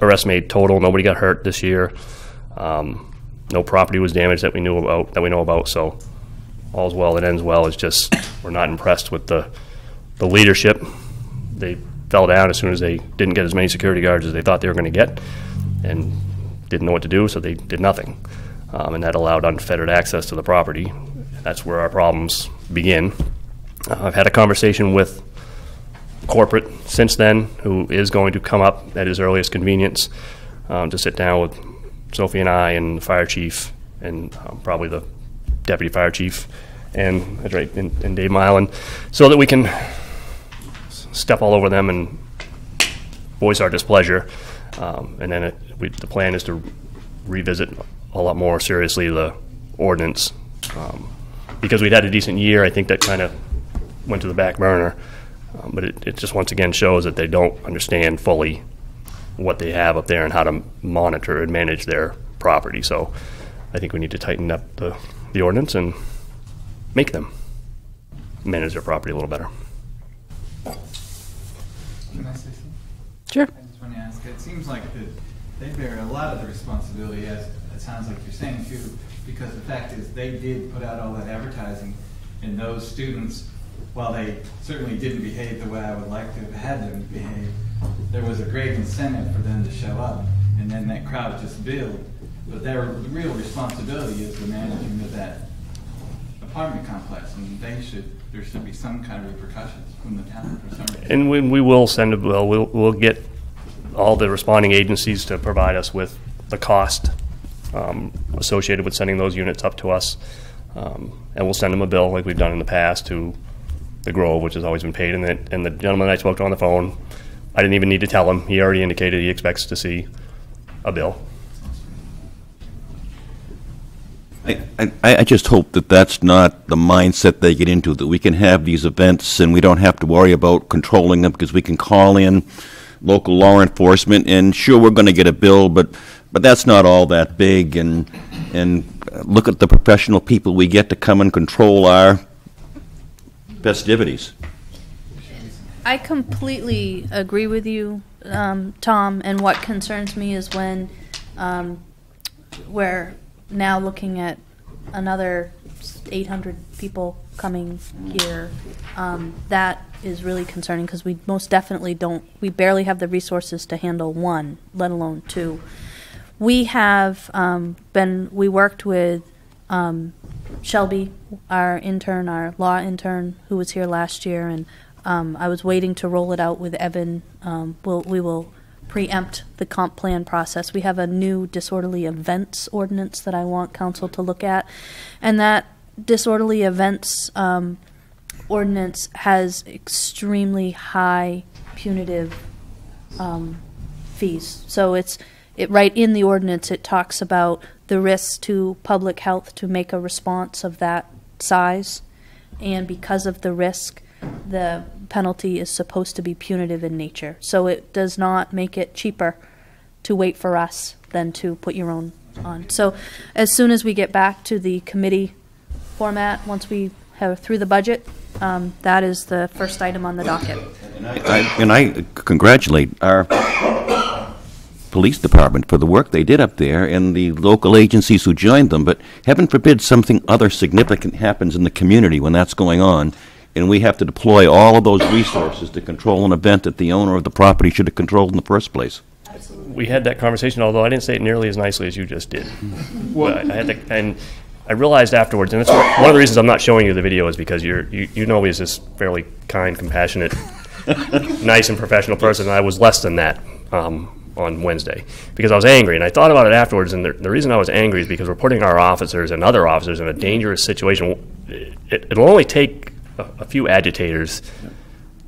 arrests made total. Nobody got hurt this year. No property was damaged that we know about. So all's well that ends well. It's just we're not impressed with the leadership. They fell down as soon as they didn't get as many security guards as they thought they were going to get, and didn't know what to do, so they did nothing. And that allowed unfettered access to the property. That's where our problems begin. I've had a conversation with corporate since then, who is going to come up at his earliest convenience to sit down with Sophie and I and the fire chief and probably the deputy fire chief and that's right, and Dave Milan, so that we can step all over them and voice our displeasure. And then the plan is to revisit a lot more seriously the ordinance. Because we'd had a decent year, I think that kind of went to the back burner. But it just once again shows that they don't understand fully what they have up there and how to monitor and manage their property. So I think we need to tighten up the ordinance and make them manage their property a little better. Can I say something? Sure. I just want to ask, it seems like that they bear a lot of the responsibility, as it sounds like you're saying too, because the fact is they did put out all that advertising, and those students, while they certainly didn't behave the way I would like to have had them behave, there was a great incentive for them to show up, and then that crowd just built. But their real responsibility is the managing of that apartment complex, and there should be some kind of repercussions from the town for some reason. And we will send a bill. We'll get all the responding agencies to provide us with the cost associated with sending those units up to us, and we'll send them a bill like we've done in the past to the Grove, which has always been paid. And the gentleman I spoke to on the phone, I didn't even need to tell him. He already indicated he expects to see a bill. I just hope that that's not the mindset they get into, that we can have these events and we don't have to worry about controlling them because we can call in local law enforcement and sure, we're going to get a bill, but that's not all that big, and look at the professional people we get to come and control our festivities. I completely agree with you, Tom, and what concerns me is when we're now looking at another 800 people coming here. That is really concerning because we most definitely we barely have the resources to handle one, let alone two. We have we worked with Shelby, our law intern, who was here last year, and I was waiting to roll it out with Evan. We will preempt the comp plan process. We have a new disorderly events ordinance that I want council to look at, and that disorderly events ordinance has extremely high punitive fees. So it right in the ordinance it talks about the risks to public health to make a response of that size, and because of the risk, the penalty is supposed to be punitive in nature. So it does not make it cheaper to wait for us than to put your own on. So as soon as we get back to the committee format, once we have through the budget, that is the first item on the docket. And I congratulate our police department for the work they did up there and the local agencies who joined them, but heaven forbid something other significant happens in the community when that's going on, and we have to deploy all of those resources to control an event that the owner of the property should have controlled in the first place. We had that conversation, although I didn't say it nearly as nicely as you just did. Well, and I realized afterwards, and that's one of the reasons I'm not showing you the video is because you know me as this fairly kind, compassionate, nice and professional person, and I was less than that on Wednesday because I was angry, and I thought about it afterwards, and the reason I was angry is because we're putting our officers and other officers in a dangerous situation. It'll only take a few agitators,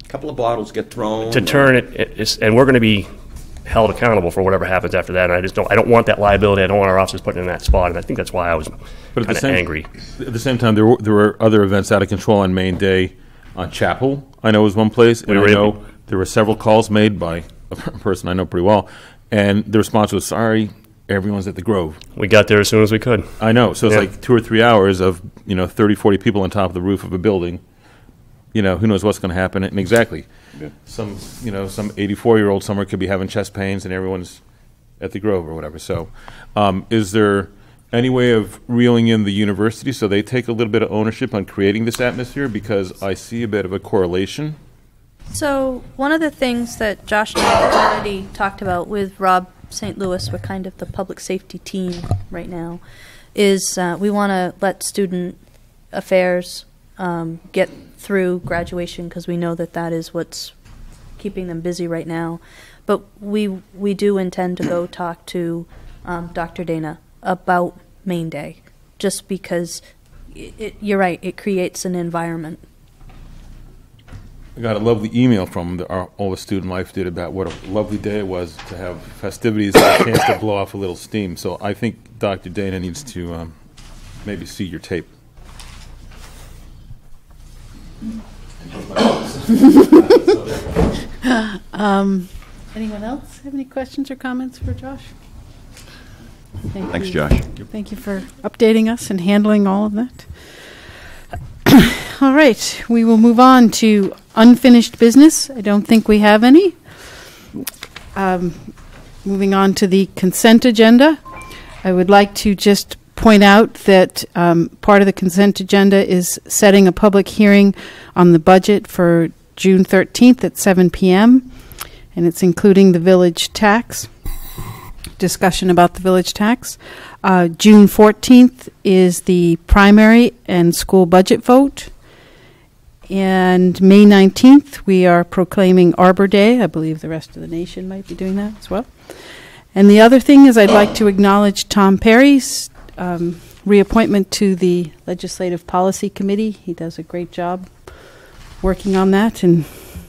A couple of bottles get thrown to turn it, and we're going to be held accountable for whatever happens after that. And I don't want that liability. I don't want our officers put in that spot, and I think that's why I was kind of angry. At the same time, there were other events out of control on Main Day. On Chapel, I know was one place, and I know there were several calls made by a person I know pretty well, and the response was, sorry, everyone's at the Grove. We got there as soon as we could. I know, so it's like 2 or 3 hours of 30, 40 people on top of the roof of a building. Who knows what's going to happen? And exactly, some 84-year-old somewhere could be having chest pains, and everyone's at the Grove or whatever. So is there any way of reeling in the university so they take a little bit of ownership on creating this atmosphere? Because I see a bit of a correlation. So one of the things that Josh and I have already talked about with Rob St. Louis, we're kind of the public safety team right now, is we want to let student affairs get through graduation, because we know that that is what's keeping them busy right now. But we do intend to go talk to Dr. Dana about Main Day, just because you're right, it creates an environment. I got a lovely email from all the student life did about what a lovely day it was to have festivities and a chance to blow off a little steam. So I think Dr. Dana needs to maybe see your tape. Anyone else have any questions or comments for Josh? Thanks, Josh. Thank you for updating us and handling all of that. All right, we will move on to unfinished business. I don't think we have any. Moving on to the consent agenda, I would like to just point out that part of the consent agenda is setting a public hearing on the budget for June 13th at 7 p.m., and it's including the village tax, discussion about the village tax. June 14th is the primary and school budget vote. And May 19th, we are proclaiming Arbor Day. I believe the rest of the nation might be doing that as well. And the other thing is I'd like to acknowledge Tom Perry's reappointment to the Legislative Policy Committee. He does a great job working on that and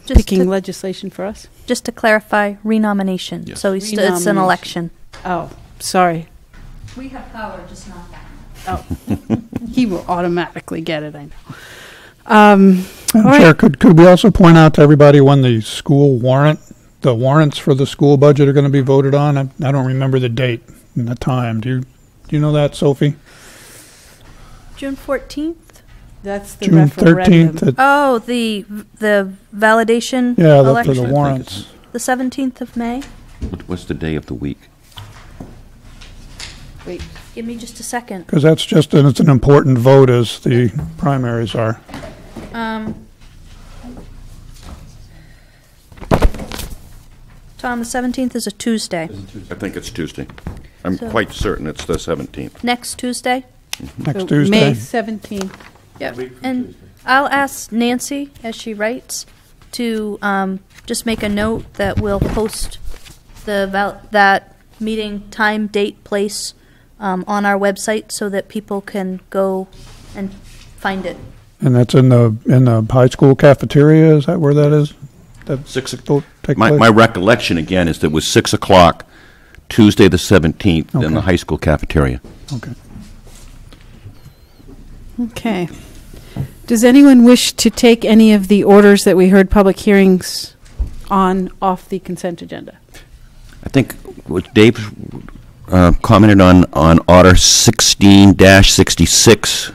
picking legislation for us. Just to clarify, renomination. Yes. So it's an election. Oh, sorry. We have power, just not that. Oh, he will automatically get it, I know. Madam Chair, could we also point out to everybody when the warrants for the school budget are going to be voted on? I don't remember the date and the time. Do you know that, Sophie? June 14th? That's the June referendum. 13th. Oh, the validation Yeah, election? for the warrants. The 17th of May? What's the day of the week? Wait, give me just a second. Because that's it's an important vote as the primaries are. Tom, the 17th is a Tuesday. I think it's Tuesday. I'm So- quite certain it's the 17th. Next Tuesday? Next So Tuesday. May 17th. Yep. And I'll ask Nancy, as she writes, to just make a note that we'll post that meeting time, date, place on our website so that people can go and find it. And that's in the high school cafeteria. Is that where that is? That 6 vote take My place? recollection, again, is that it was 6 o'clock, Tuesday the 17th, in the Okay. high school cafeteria. Okay. Okay. Does anyone wish to take any of the orders that we heard public hearings on off the consent agenda? I think what Dave commented on Order 16-66.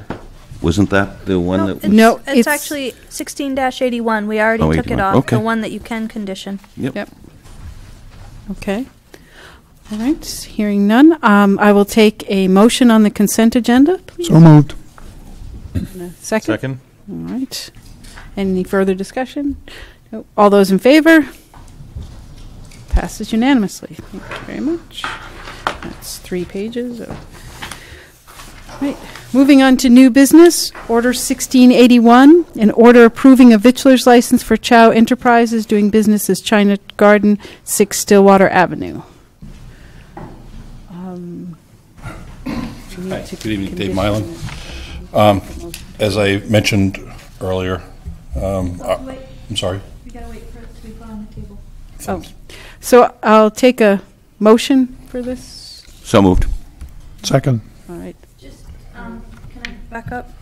Wasn't that the one that was? No, It's it's- actually 16-81. We already Oh, took it 81. off, Okay. the one that you can condition. Yep. Okay. All right. Hearing none, I will take a motion on the consent agenda, please. So moved. Second? Second? All right. Any further discussion? No. All those in favor? Passes unanimously. Thank you very much. That's 3 pages. Right. Moving on to new business, Order 1681, an order approving a vitulers license for Chow Enterprises doing business as China Garden, 6 Stillwater Avenue. Hi, good evening, Dave Mylan. As I mentioned earlier, I'm sorry. We gotta wait for it to be put on the table. Oh. So I'll take a motion for this. So moved. Second. All right. Just, can I back up?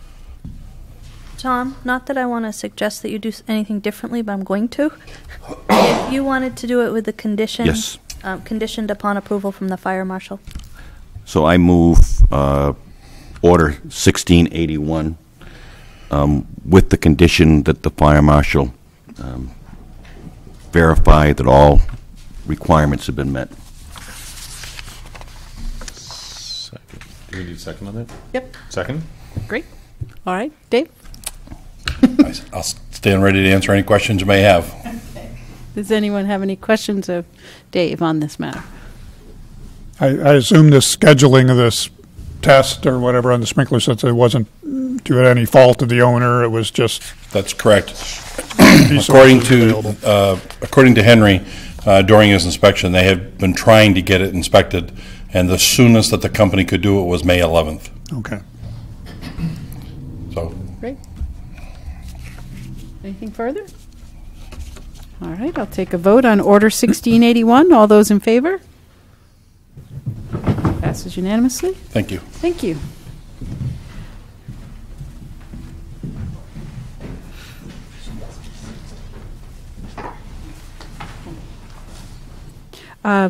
Tom, not that I want to suggest that you do anything differently, but I'm going to. If you wanted to do it with the condition. Yes. Conditioned upon approval from the fire marshal. So I move Order 1681 with the condition that the fire marshal verify that all requirements have been met. Do we need a second on that? Yep. Second? Great. All right, Dave? I'll stand ready to answer any questions you may have. Does anyone have any questions of Dave on this matter? I assume the scheduling of this test or whatever on the sprinkler system, it wasn't to any fault of the owner, it was just... That's correct. Available. According to Henry, during his inspection, they had been trying to get it inspected, and the soonest that the company could do it was May 11th. Okay. So, Great. Anything further? All right, I'll take a vote on Order 1681. All those in favor? Passes unanimously. thank you. Thank you.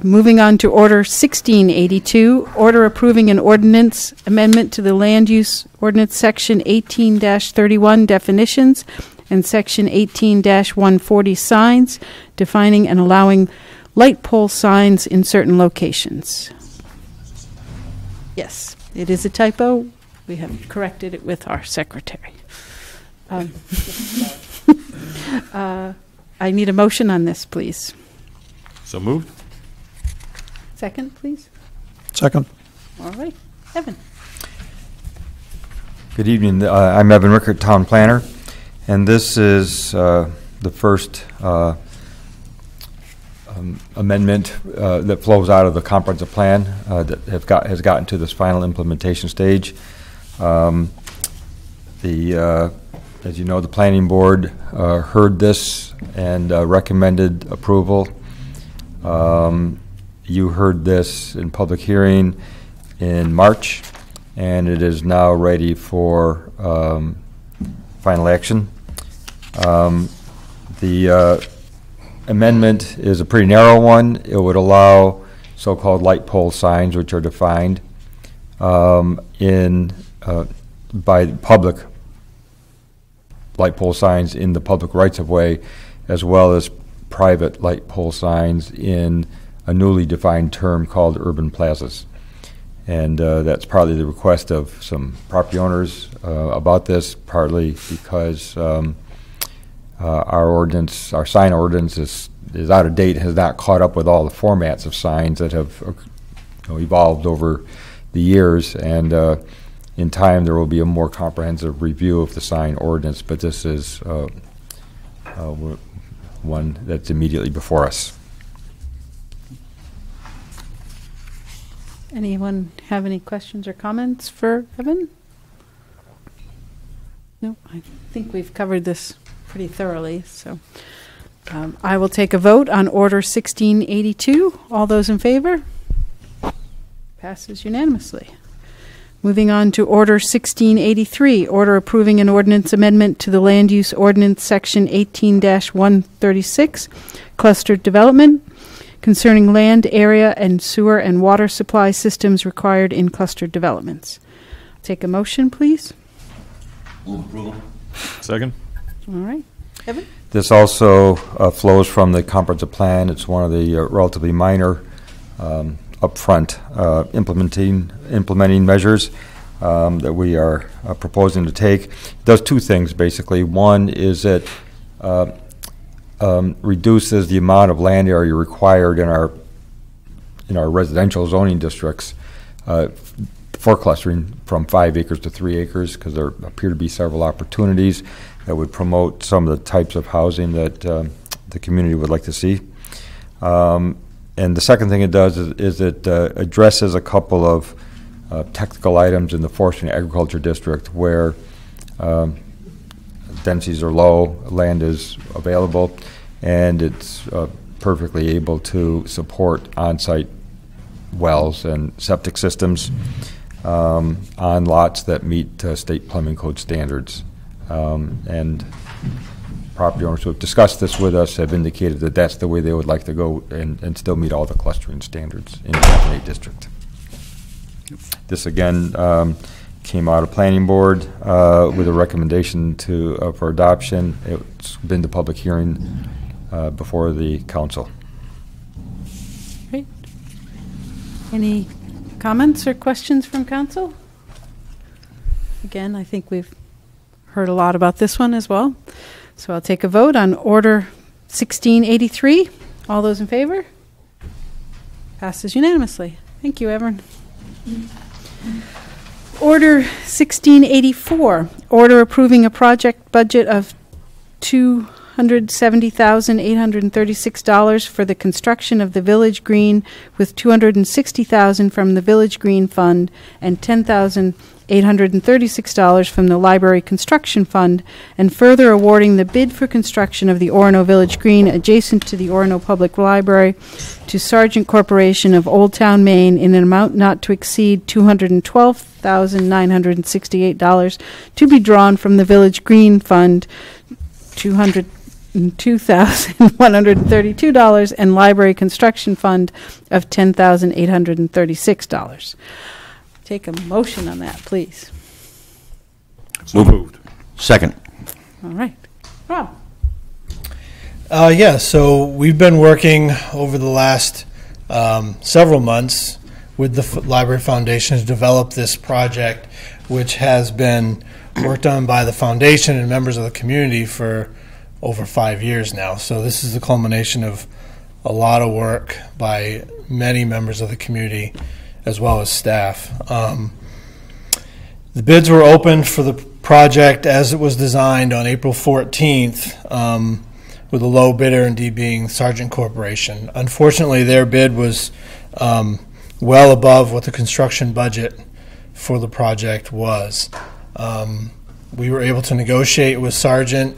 Moving on to Order 1682, order approving an ordinance amendment to the Land Use Ordinance Section 18-31 definitions and Section 18-140 signs, defining and allowing light pole signs in certain locations. Yes, it is a typo. We have corrected it with our secretary. I need a motion on this, please. So moved? Second, please. Second. All right. Evan. Good evening. I'm Evan Rickert, Town Planner, and this is the first amendment that flows out of the comprehensive plan that has gotten to this final implementation stage. As you know, the Planning Board heard this and recommended approval. You heard this in public hearing in March, and it is now ready for final action. The amendment is a pretty narrow one. It would allow so-called light pole signs, which are defined by public light pole signs in the public rights-of-way, as well as private light pole signs in a newly defined term called urban plazas. And that's partly the request of some property owners about this, partly because our sign ordinance is out of date, has not caught up with all the formats of signs that have evolved over the years, and in time there will be a more comprehensive review of the sign ordinance, but this is one that's immediately before us. Anyone have any questions or comments for Evan? No, I think we've covered this pretty thoroughly, so I will take a vote on Order 1682. All those in favor? Passes unanimously. Moving on to Order 1683, order approving an ordinance amendment to the Land Use Ordinance Section 18-136, clustered development, concerning land area and sewer and water supply systems required in clustered developments. Take a motion, please. Move approval. Second? All right. Evan? This also flows from the comprehensive plan. It's one of the relatively minor upfront implementing measures that we are proposing to take. It does two things, basically. One is that reduces the amount of land area required in our residential zoning districts for clustering from 5 acres to 3 acres, because there appear to be several opportunities that would promote some of the types of housing that the community would like to see. And the second thing it does is it addresses a couple of technical items in the forestry and agriculture district where densities are low, land is available, and it's perfectly able to support on-site wells and septic systems on lots that meet state plumbing code standards. And property owners who have discussed this with us have indicated that that's the way they would like to go and still meet all the clustering standards in the Chapter 8 district. This again came out of Planning Board with a recommendation for adoption. It's been to public hearing before the council. Great. Any Comments or questions from council? Again, I think we've heard a lot about this one as well. So I'll take a vote on Order 1683. All those in favor? Passes unanimously. Thank you, Evan. Order 1684, order approving a project budget of $270,836 for the construction of the Village Green, with $260,000 from the Village Green Fund and $10,836 from the Library Construction Fund, and further awarding the bid for construction of the Orono Village Green adjacent to the Orono Public Library to Sargent Corporation of Old Town, Maine, in an amount not to exceed $212,968 to be drawn from the Village Green Fund, $202,132, and Library Construction Fund of $10,836. Take a motion on that, please. Moved. Second. All right. Rob? Yeah, so we've been working over the last several months with the Library Foundation to develop this project, which has been worked on by the foundation and members of the community for over 5 years now. So this is the culmination of a lot of work by many members of the community as well as staff. The bids were opened for the project as it was designed on April 14th, with a low bidder indeed being Sargent Corporation. Unfortunately, their bid was well above what the construction budget for the project was. We were able to negotiate with Sargent,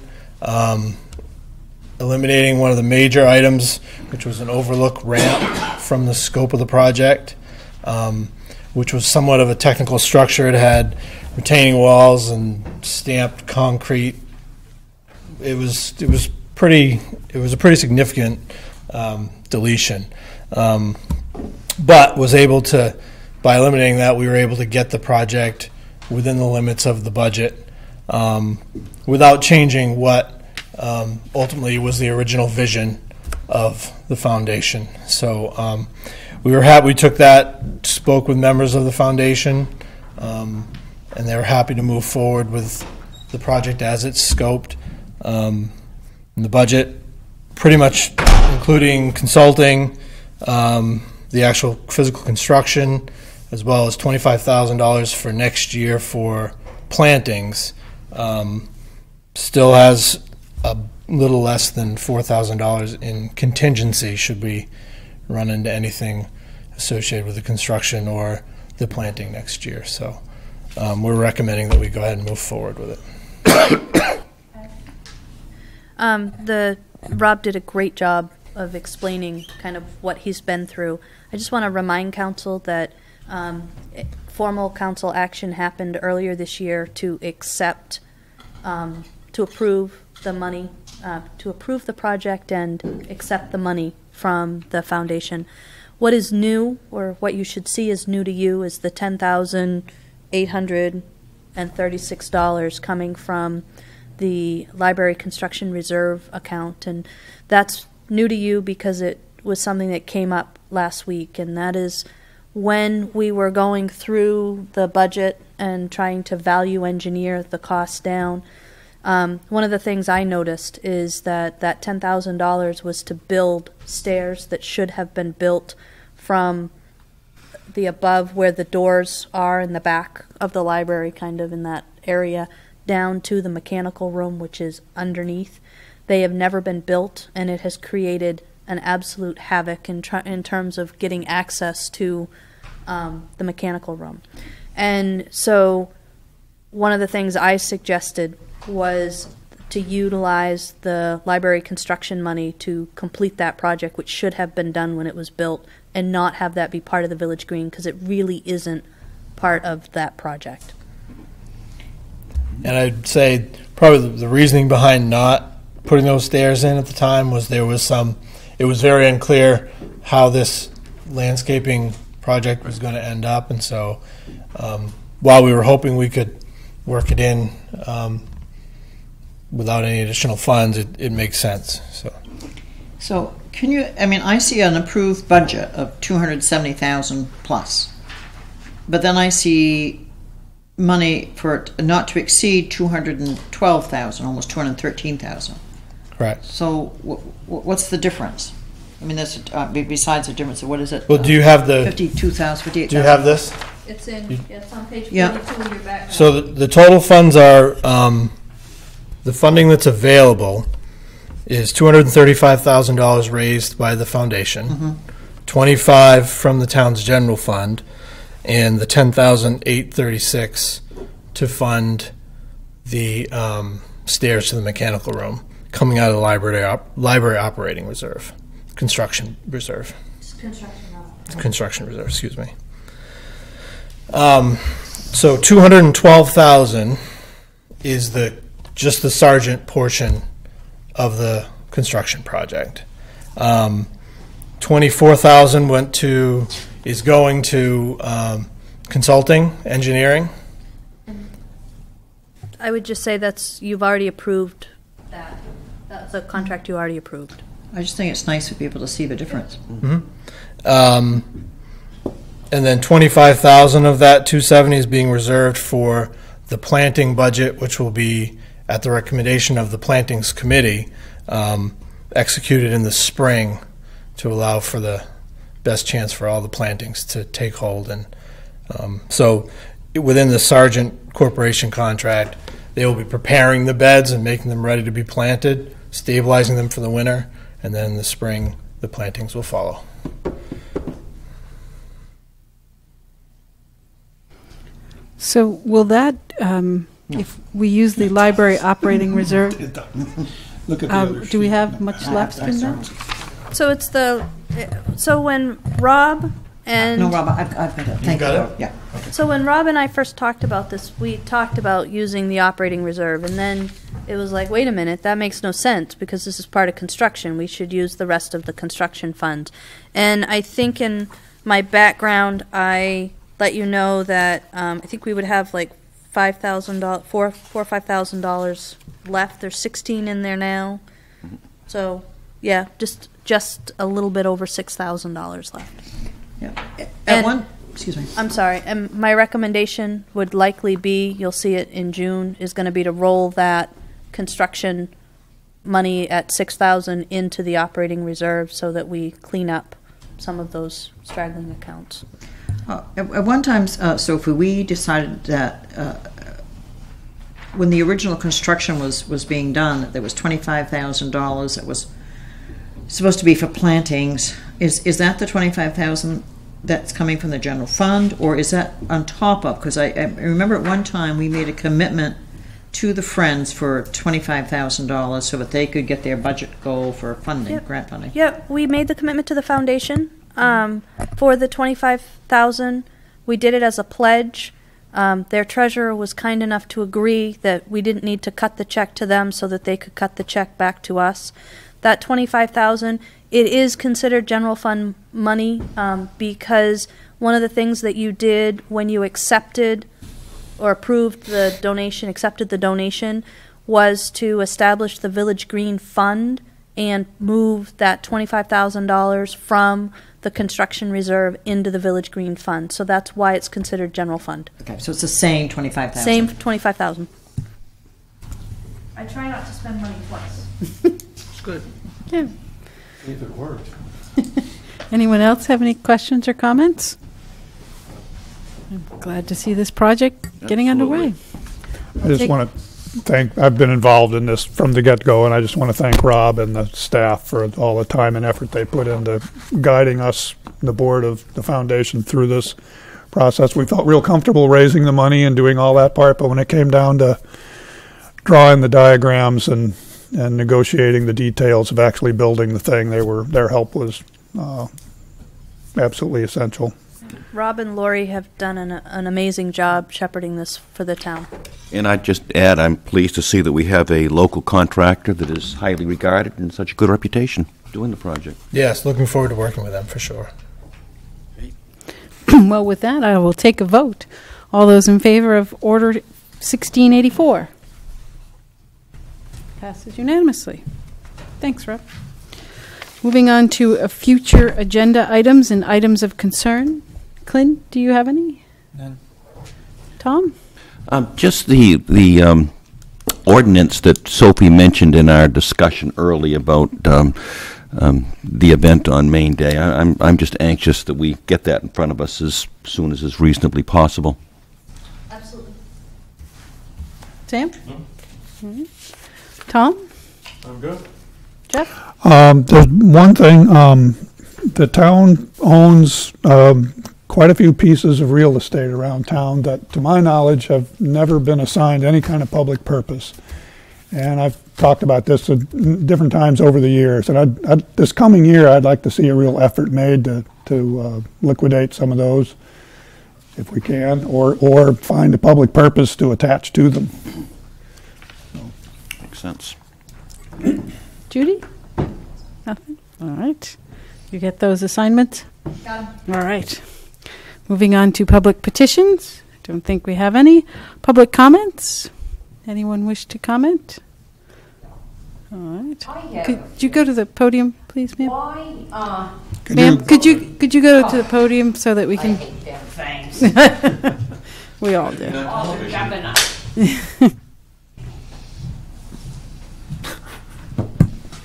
eliminating one of the major items, which was an overlook ramp from the scope of the project, which was somewhat of a technical structure. It had retaining walls and stamped concrete. It was a pretty significant deletion, but was able to, by eliminating that, we were able to get the project within the limits of the budget, without changing what ultimately was the original vision of the foundation. So we were happy. We took that, spoke with members of the foundation, and they were happy to move forward with the project as it's scoped. The budget, pretty much including consulting, the actual physical construction, as well as $25,000 for next year for plantings, still has a little less than $4,000 in contingency should we run into anything associated with the construction or the planting next year. So we're recommending that we go ahead and move forward with it. Rob did a great job of explaining kind of what he's been through. I just want to remind council that formal council action happened earlier this year to accept, to approve the money, to approve the project and accept the money from the foundation. What is new, or what you should see is new to you, is the $10,836 coming from the Library Construction Reserve account, and that's new to you because it was something that came up last week, and that is when we were going through the budget and trying to value engineer the costs down. One of the things I noticed is that $10,000 was to build stairs that should have been built from the above where the doors are in the back of the library, kind of in that area, down to the mechanical room, which is underneath. They have never been built, and it has created an absolute havoc in terms of getting access to the mechanical room. And so one of the things I suggested was to utilize the library construction money to complete that project, which should have been done when it was built, and not have that be part of the Village Green, because it really isn't part of that project. And I'd say probably the reasoning behind not putting those stairs in at the time was it was very unclear how this landscaping project was going to end up, and so while we were hoping we could work it in without any additional funds, it makes sense. So can you, I mean, I see an approved budget of $270,000 plus. but then I see money for it not to exceed 212,000, almost 213,000. Right. So what's the difference? I mean, that's besides the difference. What is it? Well, do you have the 52,000, 58,000? Do you have this? It's it's on page 42 Yeah. in your background. So the total funds are the funding that's available is $235,000 raised by the foundation, 25 from the town's general fund, and the 10,836 to fund the stairs to the mechanical room coming out of the library operating reserve, construction reserve. Construction reserve, excuse me. So 212,000 is just the sergeant portion of the construction project. 24,000 is going to consulting, engineering. I would just say you've already approved that. That's a contract you already approved. I just think it's nice for people to see the difference. And then 25,000 of that 270 is being reserved for the planting budget, which will be at the recommendation of the plantings committee, executed in the spring to allow for the best chance for all the plantings to take hold. And so within the Sargent Corporation contract, they will be preparing the beds and making them ready to be planted, stabilizing them for the winter, and then in the spring, the plantings will follow. So will that, if we use the library operating reserve, Look at the other do we sheet. have much left in that? So so when Rob and No, Rob, I've got it. Thank you. got it? Yeah. So when Rob and I first talked about this, we talked about using the operating reserve, and then it was like, wait a minute, that makes no sense because this is part of construction. We should use the rest of the construction fund. And I think in my background, I let you know that I think we would have like $5,000, $4,000 or $5,000 left. There's 16 in there now. So yeah, just a little bit over $6,000 left. Yeah. Excuse me. I'm sorry. And my recommendation would likely be, you'll see it in June, is going to be to roll that construction money at $6,000 into the operating reserve so that we clean up some of those straggling accounts. At one time, Sophie, we decided that when the original construction was being done, there was $25,000 that was supposed to be for plantings. Is that the $25,000 that's coming from the general fund, or is that on top of? Because I remember at one time we made a commitment to the Friends for $25,000 so that they could get their budget goal for funding, grant funding. Yep, we made the commitment to the foundation for the $25,000. We did it as a pledge. Their treasurer was kind enough to agree that we didn't need to cut the check to them so that they could cut the check back to us. That $25,000, it is considered general fund money because one of the things that you did when you accepted or approved the donation, accepted the donation, was to establish the Village Green Fund and move that $25,000 from the construction reserve into the Village Green Fund. So that's why it's considered general fund. Okay, so it's the same $25,000. Same $25,000. I try not to spend money twice. It's good. Yeah. If it worked. Anyone else have any questions or comments? I'm glad to see this project getting underway. I just want to thank, I've been involved in this from the get-go, and I just want to thank Rob and the staff for all the time and effort they put into guiding us, the board of the foundation, through this process. We felt real comfortable raising the money and doing all that part, but when it came down to drawing the diagrams and negotiating the details of actually building the thing, their help was absolutely essential. Rob and Lori have done an amazing job shepherding this for the town. And I'd just add, I'm pleased to see that we have a local contractor that is highly regarded and such a good reputation doing the project. Yes, looking forward to working with them for sure. Well, with that, I will take a vote. All those in favor of Order 1684? Passes unanimously. Thanks, Rob. Moving on to future agenda items and items of concern. Clint, do you have any? Tom? Just the ordinance that Sophie mentioned in our discussion early about the event on Main Day. I'm just anxious that we get that in front of us as soon as is reasonably possible. Absolutely. Sam? Tom? I'm good. Jeff? There's one thing, the town owns quite a few pieces of real estate around town that, to my knowledge, have never been assigned any kind of public purpose. And I've talked about this at different times over the years. And this coming year, I'd like to see a real effort made to liquidate some of those, if we can, or find a public purpose to attach to them. Makes sense. Judy? Nothing? All right. You get those assignments? Got 'em. All right. Moving on to public petitions. I don't think we have any. Public comments? Anyone wish to comment? All right. Could you go to the podium, please, ma'am? Why, Ma'am, could you go to the podium so that we I can... hate them things. We all do. Oh, they're jumping up.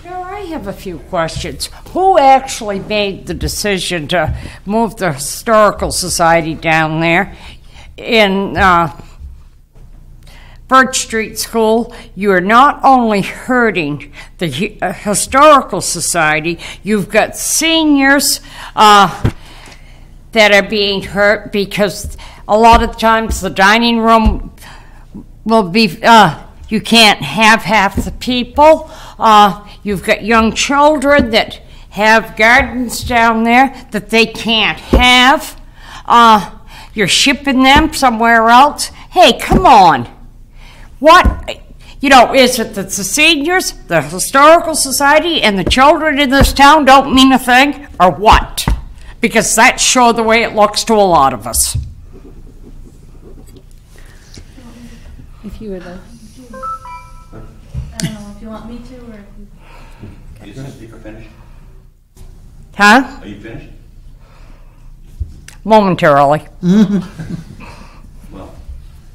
Now, I have a few questions. Who actually made the decision to move the Historical Society down there? In Birch Street School, you are not only hurting the Historical Society, you've got seniors that are being hurt because a lot of times the dining room will be, you can't have half the people. You've got young children that have gardens down there that they can't have. You're shipping them somewhere else. Hey, come on. What, is it that the seniors, the Historical Society, and the children in this town don't mean a thing, or what? Because that's sure the way it looks to a lot of us. If you would like. I don't know if you want me to or... Is the speaker finished? Huh? Are you finished? Momentarily. Well,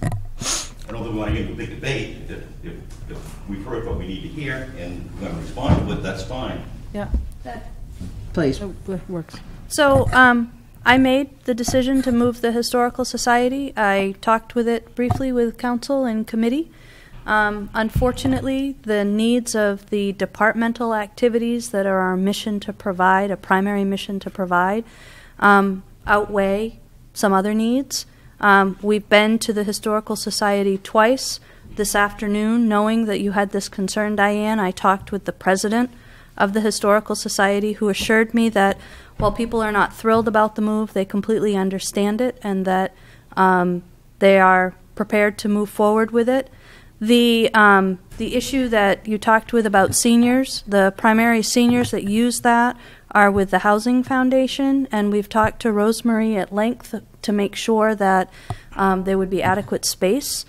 I don't think we want to get into a big debate. If we've heard what we need to hear and we're going to respond to it, that's fine. Yeah. Please. That works. So, I made the decision to move the Historical Society. I talked with it briefly with council and committee. Unfortunately, the needs of the departmental activities that are our mission to provide, a primary mission to provide, outweigh some other needs. We've been to the Historical Society twice this afternoon, knowing that you had this concern, Diane. I talked with the president of the Historical Society, who assured me that while people are not thrilled about the move, they completely understand it and that they are prepared to move forward with it. The issue that you talked with about seniors, the primary seniors that use that are with the Housing Foundation, and we've talked to Rosemary at length to make sure that there would be adequate space.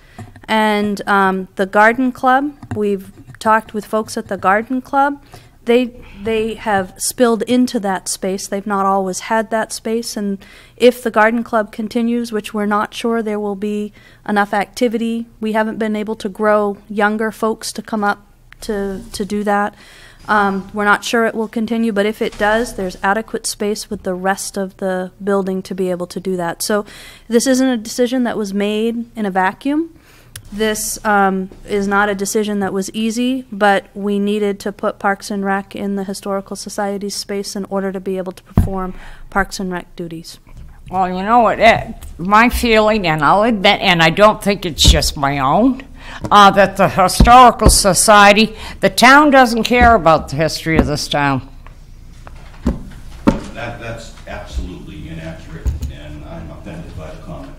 And the Garden Club, we've talked with folks at the Garden Club. They have spilled into that space. They've not always had that space, and if the Garden Club continues, which we're not sure there will be enough activity, we haven't been able to grow younger folks to come up to do that. We're not sure it will continue, but if it does, there's adequate space with the rest of the building to be able to do that. So this isn't a decision that was made in a vacuum. This is not a decision that was easy, but we needed to put Parks and Rec in the Historical Society's space in order to be able to perform Parks and Rec duties. Well, you know what, my feeling, and I'll admit, and I don't think it's just my own, that the Historical Society, the town doesn't care about the history of this town. That's absolutely inaccurate, and I'm offended by the comment.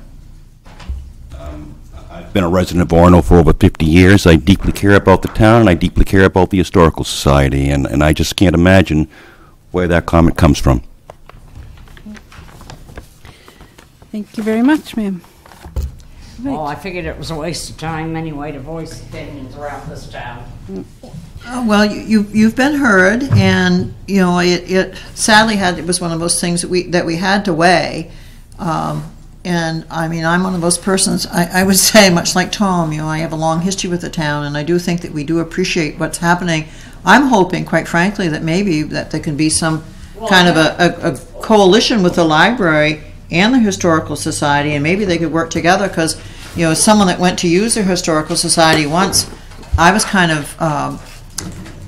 I've been a resident of Orono for over 50 years. I deeply care about the town, and I deeply care about the Historical Society, and I just can't imagine where that comment comes from. Thank you very much, ma'am. Well, I figured it was a waste of time anyway to voice opinions around this town. Well, you've been heard, and it sadly it was one of those things that we had to weigh. And I mean, I'm one of those persons, I would say, much like Tom, I have a long history with the town, and I do think that we do appreciate what's happening. I'm hoping, quite frankly, that maybe that there can be some kind of a coalition with the library and the Historical Society, and maybe they could work together, because, as someone that went to use the Historical Society once, I was kind of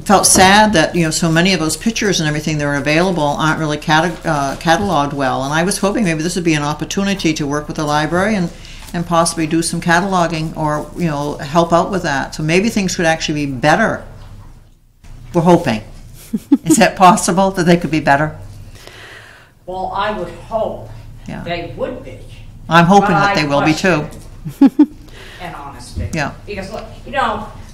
felt sad that so many of those pictures and everything that are available aren't really cataloged well, and I was hoping maybe this would be an opportunity to work with the library and possibly do some cataloging or help out with that. So maybe things could actually be better. We're hoping. Is that possible that they could be better? Well, I would hope they would be. I'm hoping that they will be too. In honesty. Yeah. Because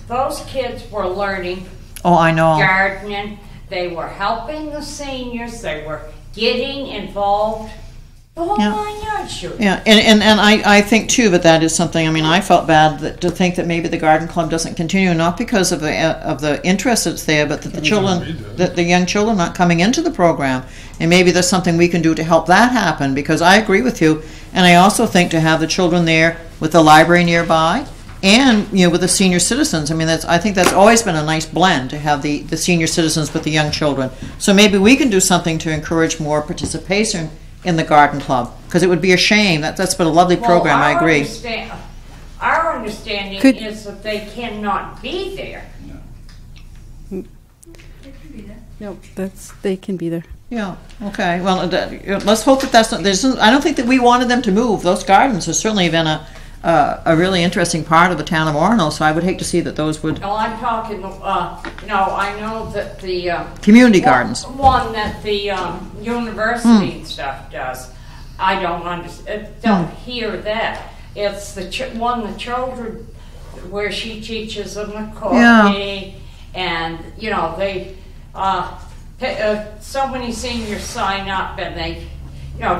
those kids were learning. Oh, I know. Gardening. They were helping the seniors. They were getting involved. The whole 9 yards, sure. Yeah, and I think too that that is something. I mean, I felt bad to think that maybe the garden club doesn't continue, not because of the interest that's there, but that the children, that the young children not coming into the program, and maybe there's something we can do to help that happen. Because I agree with you, and I also think to have the children there with the library nearby, and with the senior citizens. I mean, I think that's always been a nice blend to have the senior citizens with the young children. So maybe we can do something to encourage more participation in the garden club, because it would be a shame. That's been a lovely program. I agree. Our understanding is that they cannot be there. No, they can be there. Yeah. Okay. Well, let's hope that that's not. I don't think that we wanted them to move. Those gardens have certainly been a really interesting part of the town of Orono. So I would hate to see that those would. No, I'm talking. I know that the community gardens. One that the university and stuff does. I don't understand. Don't hear that. It's the the children where she teaches them the cooking, and they. So many seniors sign up, and they,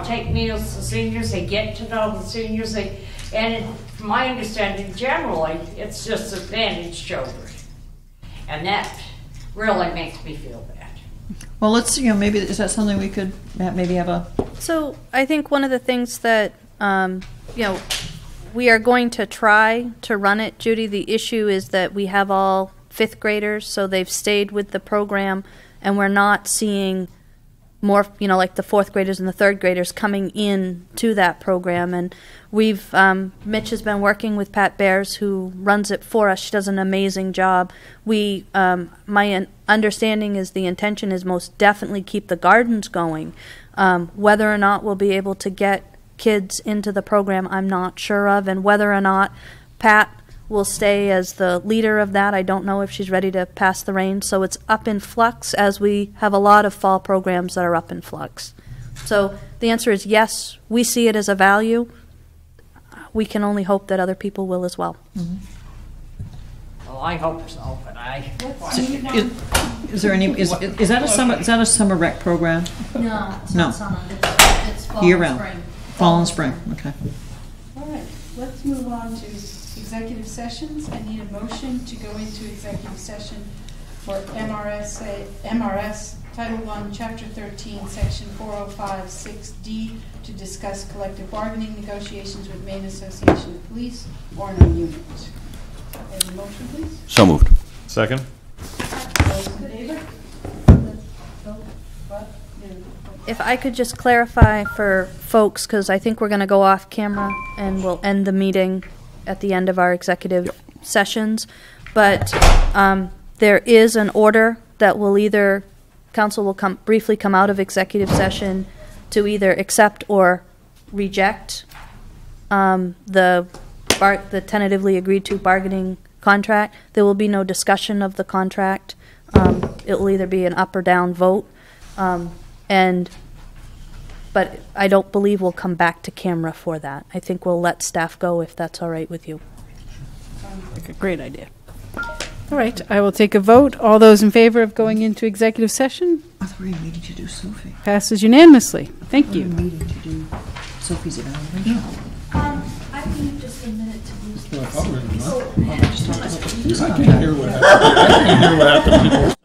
take meals to seniors. They get to know the seniors. And from my understanding, generally, it's just advantaged children, and that really makes me feel bad. Well, let's maybe is that something we could maybe have a. So I think one of the things that we are going to try to run it, Judy. The issue is that we have all 5th graders, so they've stayed with the program, and we're not seeing more, like the 4th graders and the 3rd graders coming in to that program. And we've, Mitch has been working with Pat Bears, who runs it for us. She does an amazing job. My understanding is the intention is most definitely keep the gardens going. Whether or not we'll be able to get kids into the program, I'm not sure of, and whether or not Pat will stay as the leader of that. I don't know if she's ready to pass the reins, so it's up in flux, as we have a lot of fall programs that are up in flux. So the answer is yes, we see it as a value. We can only hope that other people will as well. Mm-hmm. Well, I hope so, but is there any? Is that a summer? Is that a summer rec program? No, it's not summer. It's fall year and round. spring. Fall and spring. Okay. All right. Let's move on to executive sessions. I need a motion to go into executive session for MRS Title I, Chapter 13, Section 405-6D to discuss collective bargaining negotiations with Maine Association of Police, Orono Unit. Any motion, please? So moved. Second. Those in favor? If I could just clarify for folks, because I think we're going to go off camera and we'll end the meeting at the end of our executive sessions, but there is an order that will either, council will briefly come out of executive session to either accept or reject the tentatively agreed to bargaining contract. There will be no discussion of the contract. It will either be an up or down vote. But I don't believe we'll come back to camera for that. I think we'll let staff go if that's all right with you. Sounds like a great idea. All right, I will take a vote. All those in favor of going into executive session? I thought we were meeting to do Sophie. Passes unanimously. Thank you. We're meeting to do Sophie's evaluation. I need just a minute to use I can't hear what happened. I can't hear what happened.